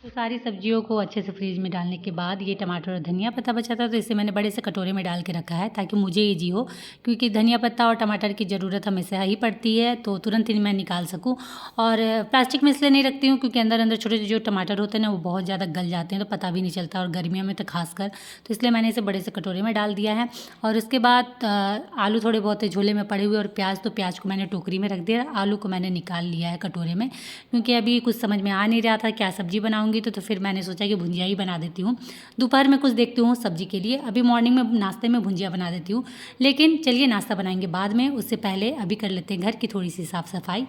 तो सारी सब्जियों को अच्छे से फ्रिज में डालने के बाद ये टमाटर और धनिया पत्ता बचा था तो इसे मैंने बड़े से कटोरे में डाल के रखा है ताकि मुझे ईजी हो, क्योंकि धनिया पत्ता और टमाटर की ज़रूरत हमेशा ही पड़ती है तो तुरंत ही मैं निकाल सकूँ। और प्लास्टिक में इसलिए नहीं रखती हूँ क्योंकि अंदर अंदर छोटे जो टमाटर होते हैं ना वो बहुत ज़्यादा गल जाते हैं तो पता भी नहीं चलता, और गर्मियों में तो खासकर, तो इसलिए मैंने इसे बड़े से कटोरे में डाल दिया है। और उसके बाद आलू थोड़े बहुत झोले में पड़े हुए और प्याज, तो प्याज को मैंने टोकरी में रख दिया, आलू को मैंने निकाल लिया है कटोरे में, क्योंकि अभी कुछ समझ में आ नहीं रहा था क्या सब्जी बनाऊंगी तो फिर मैंने सोचा कि भुंजिया ही बना देती हूँ। दोपहर में कुछ देखती हूँ सब्जी के लिए, अभी मॉर्निंग में नाश्ते में भुंजिया बना देती हूँ, लेकिन चलिए नाश्ता बनाएंगे बाद में, उससे पहले अभी कर लेते हैं घर की थोड़ी सी साफ़ सफाई।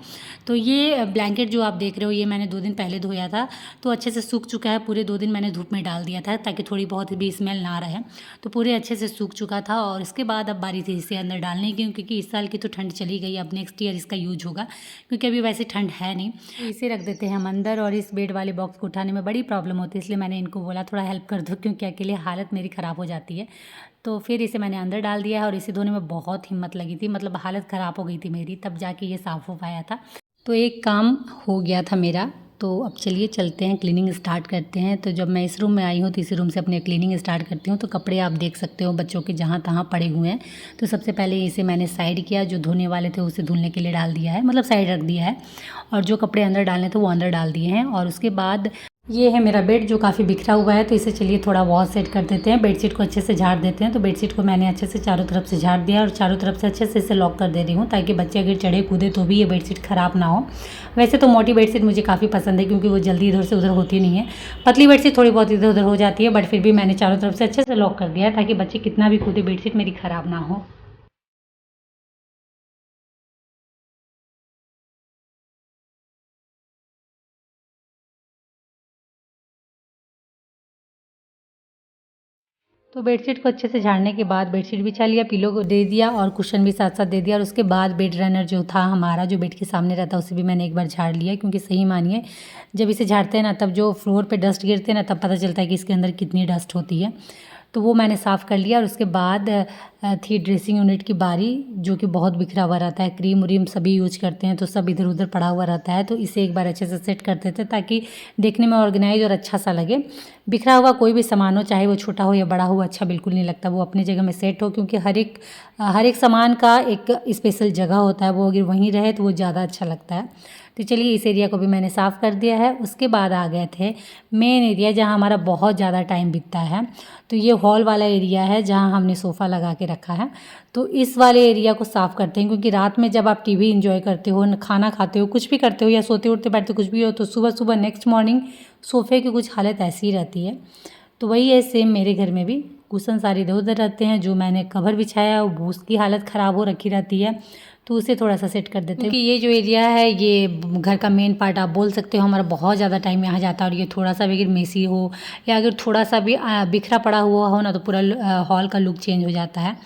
तो ये ब्लैंकेट जो आप देख रहे हो ये मैंने 2 दिन पहले धोया था तो अच्छे से सूख चुका है, पूरे 2 दिन मैंने धूप में डाल दिया था ताकि थोड़ी बहुत भी स्मेल ना रहे, तो पूरे अच्छे से सूख चुका था। और इसके बाद अब बारी थी इसे अंदर डालने की, क्योंकि इस साल की तो ठंड चली गई, अब नेक्स्ट ईयर इसका यूज होगा, क्योंकि अभी वैसे ठंड है नहीं। तो इसे रख देते हैं हम अंदर, और इस बेड वाले बॉक्स को उठाने में बड़ी प्रॉब्लम होती है, इसलिए मैंने इनको बोला थोड़ा हेल्प कर दो क्योंकि अकेले हालत मेरी ख़राब हो जाती है। तो फिर इसे मैंने अंदर डाल दिया है, और इसे धोने में बहुत हिम्मत लगी थी, मतलब हालत ख़राब हो गई थी मेरी, तब जाके ये साफ़ हो पाया था। तो एक काम हो गया था मेरा, तो अब चलिए चलते हैं क्लीनिंग स्टार्ट करते हैं। तो जब मैं इस रूम में आई हूँ तो इसी रूम से अपने क्लीनिंग स्टार्ट करती हूँ। तो कपड़े आप देख सकते हो बच्चों के जहाँ तहाँ पड़े हुए हैं, तो सबसे पहले इसे मैंने साइड किया, जो धोने वाले थे उसे धुलने के लिए डाल दिया है, मतलब साइड रख दिया है, और जो कपड़े अंदर डालने थे वो अंदर डाल दिए हैं। और उसके बाद ये है मेरा बेड जो काफ़ी बिखरा हुआ है, तो इसे चलिए थोड़ा वॉश सेट कर देते हैं, बेडशीट को अच्छे से झाड़ देते हैं। तो बेडशीट को मैंने अच्छे से चारों तरफ से झाड़ दिया और चारों तरफ से अच्छे से इसे लॉक कर दे रही हूँ ताकि बच्चे अगर चढ़े कूदे तो भी ये बेडशीट ख़राब ना हो। वैसे तो मोटी बेडशीट मुझे काफ़ी पसंद है क्योंकि वो जल्दी इधर से उधर होती नहीं है, पतली बेडशीट थोड़ी बहुत इधर उधर हो जाती है, बट फिर भी मैंने चारों तरफ से अच्छे से लॉक कर दिया है ताकि बच्चे कितना भी कूदे बेडशीट मेरी ख़राब ना हो। तो बेडशीट को अच्छे से झाड़ने के बाद बेडशीट बिछा लिया, पिलो को दे दिया और कुशन भी साथ साथ दे दिया, और उसके बाद बेड रनर जो था हमारा जो बेड के सामने रहता है उसे भी मैंने एक बार झाड़ लिया, क्योंकि सही मानिए जब इसे झाड़ते हैं ना तब जो फ्लोर पे डस्ट गिरते हैं ना तब पता चलता है कि इसके अंदर कितनी डस्ट होती है। तो वो मैंने साफ़ कर लिया, और उसके बाद थी ड्रेसिंग यूनिट की बारी, जो कि बहुत बिखरा हुआ रहता है, क्रीम व्रीम सभी यूज करते हैं तो सब इधर उधर पड़ा हुआ रहता है, तो इसे एक बार अच्छे से सेट कर देते ताकि देखने में ऑर्गेनाइज और अच्छा सा लगे। बिखरा हुआ कोई भी सामान हो, चाहे वो छोटा हो या बड़ा हो, अच्छा बिल्कुल नहीं लगता, वो अपनी जगह में सेट हो, क्योंकि हर एक सामान का एक स्पेशल जगह होता है, वो अगर वहीं रहे तो वो ज़्यादा अच्छा लगता है। तो चलिए इस एरिया को भी मैंने साफ़ कर दिया है। उसके बाद आ गए थे मेन एरिया जहाँ हमारा बहुत ज़्यादा टाइम बीतता है, तो ये हॉल वाला एरिया है जहाँ हमने सोफ़ा लगा के रखा है। तो इस वाले एरिया को साफ़ करते हैं, क्योंकि रात में जब आप टीवी एंजॉय करते हो, खाना खाते हो, कुछ भी करते हो, या सोते उठते बैठते कुछ भी हो, तो सुबह सुबह नेक्स्ट मॉर्निंग सोफ़े की कुछ हालत ऐसी ही रहती है। तो वही है सेम मेरे घर में भी, कुशन सारे इधर उधर रहते हैं, जो मैंने कवर बिछाया वो उसकी हालत ख़राब हो रखी रहती है, तो उसे थोड़ा सा सेट कर देते हैं। क्योंकि ये जो एरिया है ये घर का मेन पार्ट आप बोल सकते हो, हमारा बहुत ज़्यादा टाइम यहाँ जाता है, और ये थोड़ा सा भी अगर मेसी हो या अगर थोड़ा सा भी बिखरा पड़ा हुआ हो ना तो पूरा हॉल का लुक चेंज हो जाता है।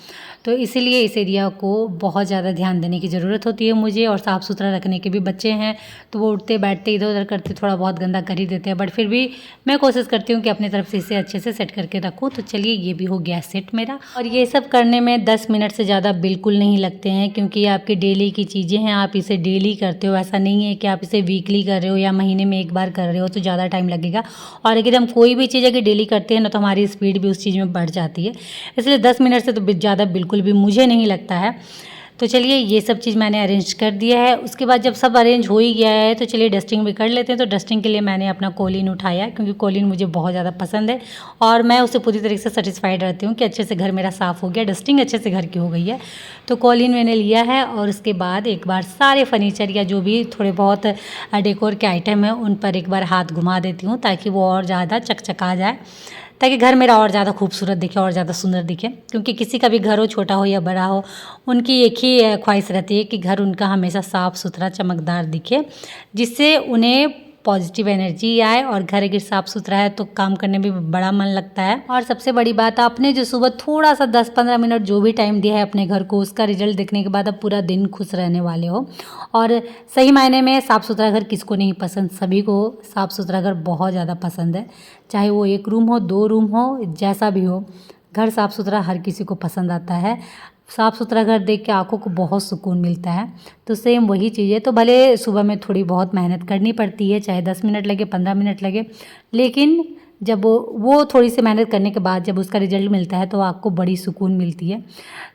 तो इसीलिए इस एरिया को बहुत ज़्यादा ध्यान देने की ज़रूरत होती है मुझे, और साफ़ सुथरा रखने के भी बच्चे हैं तो वो उठते बैठते इधर उधर करते थोड़ा बहुत गंदा कर ही देते हैं, बट फिर भी मैं कोशिश करती हूँ कि अपनी तरफ से इसे अच्छे से सेट करके रखूँ। तो चलिए ये भी हो गया सेट मेरा, और ये सब करने में 10 मिनट से ज़्यादा बिल्कुल नहीं लगते हैं, क्योंकि ये आपकी डेली की चीज़ें हैं, आप इसे डेली करते हो, ऐसा नहीं है कि आप इसे वीकली कर रहे हो या महीने में एक बार कर रहे हो तो ज़्यादा टाइम लगेगा। और अगर हम कोई भी चीज़ अगर डेली करते हैं ना तो हमारी स्पीड भी उस चीज़ में बढ़ जाती है, इसलिए 10 मिनट से तो ज़्यादा बिल्कुल भी मुझे नहीं लगता है। तो चलिए ये सब चीज़ मैंने अरेंज कर दिया है। उसके बाद जब सब अरेंज हो ही गया है तो चलिए डस्टिंग भी कर लेते हैं। तो डस्टिंग के लिए मैंने अपना कोलिन उठाया, क्योंकि कोलिन मुझे बहुत ज़्यादा पसंद है और मैं उससे पूरी तरीके से सेटिस्फाइड रहती हूँ कि अच्छे से घर मेरा साफ़ हो गया, डस्टिंग अच्छे से घर की हो गई है। तो कोलिन मैंने लिया है, और उसके बाद एक बार सारे फर्नीचर या जो भी थोड़े बहुत डेकोर के आइटम हैं उन पर एक बार हाथ घुमा देती हूँ ताकि वो और ज़्यादा चकचका जाए, ताकि घर मेरा और ज़्यादा खूबसूरत दिखे और ज़्यादा सुंदर दिखे। क्योंकि किसी का भी घर हो, छोटा हो या बड़ा हो, उनकी एक ही ख्वाहिश रहती है कि घर उनका हमेशा साफ़ सुथरा चमकदार दिखे, जिससे उन्हें पॉजिटिव एनर्जी आए, और घर अगर साफ़ सुथरा है तो काम करने में भी बड़ा मन लगता है। और सबसे बड़ी बात, आपने जो सुबह थोड़ा सा 10-15 मिनट जो भी टाइम दिया है अपने घर को, उसका रिजल्ट देखने के बाद आप पूरा दिन खुश रहने वाले हो। और सही मायने में साफ़ सुथरा घर किसको नहीं पसंद, सभी को साफ़ सुथरा घर बहुत ज़्यादा पसंद है, चाहे वो 1 रूम हो, 2 रूम हो, जैसा भी हो, घर साफ़ सुथरा हर किसी को पसंद आता है। साफ़ सुथरा घर देख के आँखों को बहुत सुकून मिलता है। तो सेम वही चीज़ है। तो भले सुबह में थोड़ी बहुत मेहनत करनी पड़ती है, चाहे 10 मिनट लगे, 15 मिनट लगे, लेकिन जब वो थोड़ी सी मेहनत करने के बाद जब उसका रिजल्ट मिलता है तो आपको बड़ी सुकून मिलती है।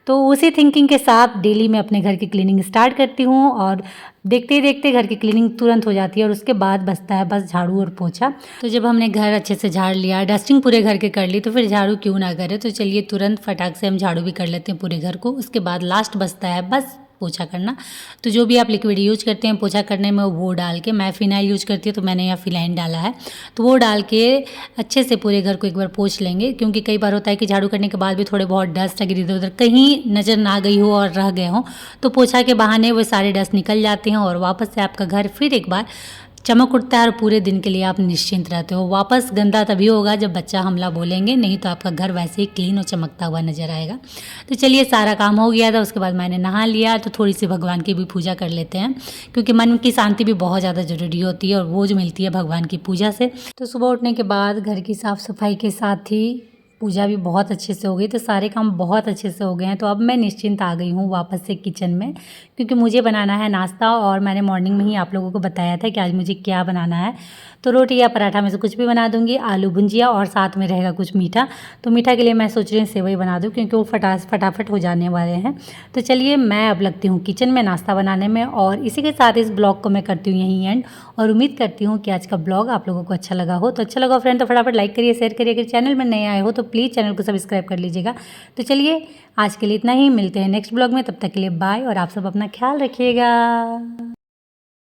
तो उसी थिंकिंग के साथ डेली मैं अपने घर की क्लीनिंग स्टार्ट करती हूँ और देखते ही देखते घर की क्लीनिंग तुरंत हो जाती है और उसके बाद बचता है बस झाड़ू और पोछा। तो जब हमने घर अच्छे से झाड़ लिया, डस्टिंग पूरे घर के कर ली, तो फिर झाड़ू क्यों ना करें। तो चलिए तुरंत फटाक से हम झाड़ू भी कर लेते हैं पूरे घर को। उसके बाद लास्ट बचता है बस पोछा करना। तो जो भी आप लिक्विड यूज़ करते हैं पोछा करने में वो डाल के, मैं फ़िनाइल यूज़ करती हूँ तो मैंने यहाँ फ़िनाइल डाला है, तो वो डाल के अच्छे से पूरे घर को एक बार पोंछ लेंगे। क्योंकि कई बार होता है कि झाड़ू करने के बाद भी थोड़े बहुत डस्ट अगर इधर उधर कहीं नज़र ना गई हो और रह गए हों, तो पोछा के बहाने वो सारे डस्ट निकल जाते हैं और वापस से आपका घर फिर एक बार चमक उठता है और पूरे दिन के लिए आप निश्चिंत रहते हो। वापस गंदा तभी होगा जब बच्चा हमला बोलेंगे, नहीं तो आपका घर वैसे ही क्लीन और चमकता हुआ नज़र आएगा। तो चलिए सारा काम हो गया था, उसके बाद मैंने नहा लिया, तो थोड़ी सी भगवान की भी पूजा कर लेते हैं क्योंकि मन की शांति भी बहुत ज़्यादा ज़रूरी होती है और वो जो मिलती है भगवान की पूजा से। तो सुबह उठने के बाद घर की साफ़ सफाई के साथ ही पूजा भी बहुत अच्छे से हो गई, तो सारे काम बहुत अच्छे से हो गए हैं। तो अब मैं निश्चिंत आ गई हूँ वापस से किचन में, क्योंकि मुझे बनाना है नाश्ता और मैंने मॉर्निंग में ही आप लोगों को बताया था कि आज मुझे क्या बनाना है। तो रोटी या पराठा में से कुछ भी बना दूँगी, आलू भुंजिया और साथ में रहेगा कुछ मीठा। तो मीठा के लिए मैं सोच रही हूँ सेवई बना दूँ क्योंकि वो फटाफट हो जाने वाले हैं। तो चलिए मैं अब लगती हूँ किचन में नाश्ता बनाने में और इसी के साथ इस ब्लॉग को मैं करती हूँ यहीं एंड। और उम्मीद करती हूँ कि आज का ब्लॉग आप लोगों को अच्छा लगा हो। तो अच्छा लगा फ्रेंड तो फटाफट लाइक करिए, शेयर करिए। अगर चैनल में नए आए हो तो प्लीज़ चैनल को सब्सक्राइब कर लीजिएगा। तो चलिए आज के लिए इतना ही, मिलते हैं नेक्स्ट ब्लॉग में, तब तक के लिए बाय और आप सब अपना ख्याल रखिएगा।